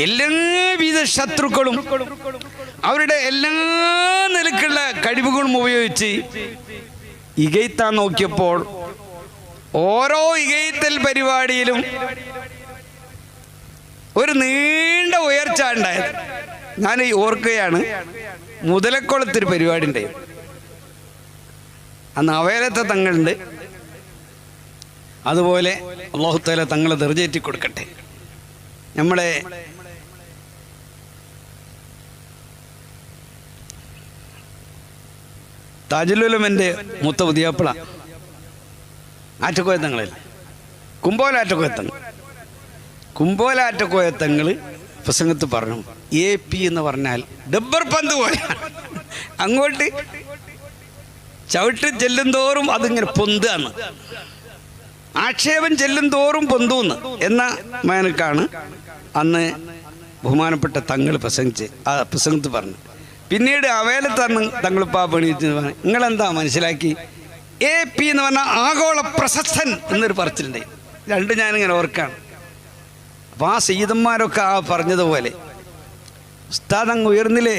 എല്ലാവിധ ശത്രുക്കളും അവരുടെ എല്ലാ നിലക്കുള്ള കഴിവുകളും ഉപയോഗിച്ച് ഇകഴ്ത്താൻ നോക്കിയപ്പോൾ ഓരോ ഇകഴ്ത്തൽ പരിപാടിയിലും ഒരു നീണ്ട ഉയർച്ച ഉണ്ടായത്. ഞാൻ ഓർക്കുകയാണ്, മുതലക്കുളത്തൊരു പരിപാടി ഉണ്ടായി. അന്ന് അവയിലത്തെ തങ്ങളുണ്ട്. അതുപോലെ അല്ലാഹു തആല തങ്ങളെ ദർജയേറ്റി കൊടുക്കട്ടെ. നമ്മുടെ താജുലുലമൻ്റെ മൂത്ത പുതിയാപ്പിള ആറ്റക്കോയത്തങ്ങളല്ല, കുമ്പോലാറ്റക്കോയത്തങ്ങൾ പ്രസംഗത്ത് പറഞ്ഞു, AP എന്ന് പറഞ്ഞാൽ ഡബ്ബർ പന്ത് പോലെ അങ്ങോട്ട് ചവിട്ട് ചെല്ലും തോറും അതിങ്ങനെ പൊന്താണ്, ആക്ഷേപം ചെല്ലും തോറും പൊന്തൂന്ന് എന്ന മേനക്കാണ് അന്ന് ബഹുമാനപ്പെട്ട തങ്ങൾ പ്രസംഗിച്ച് ആ പ്രസംഗത്ത് പറഞ്ഞു. പിന്നീട് അവയിലത്തന്ന് തങ്ങളിപ്പോൾ ആ പണിയിട്ട് പറഞ്ഞു, നിങ്ങളെന്താ മനസ്സിലാക്കി? AP എന്ന് പറഞ്ഞാൽ ആഗോള പ്രശസ്തൻ എന്നൊരു പറച്ചിലുണ്ടായി. രണ്ടും ഞാനിങ്ങനെ ഓർക്കാണ്. അപ്പോൾ ആ സയ്യിദന്മാരൊക്കെ ആ പറഞ്ഞതുപോലെ ഉസ്താദ് അങ്ങ് ഉയർന്നില്ലേ?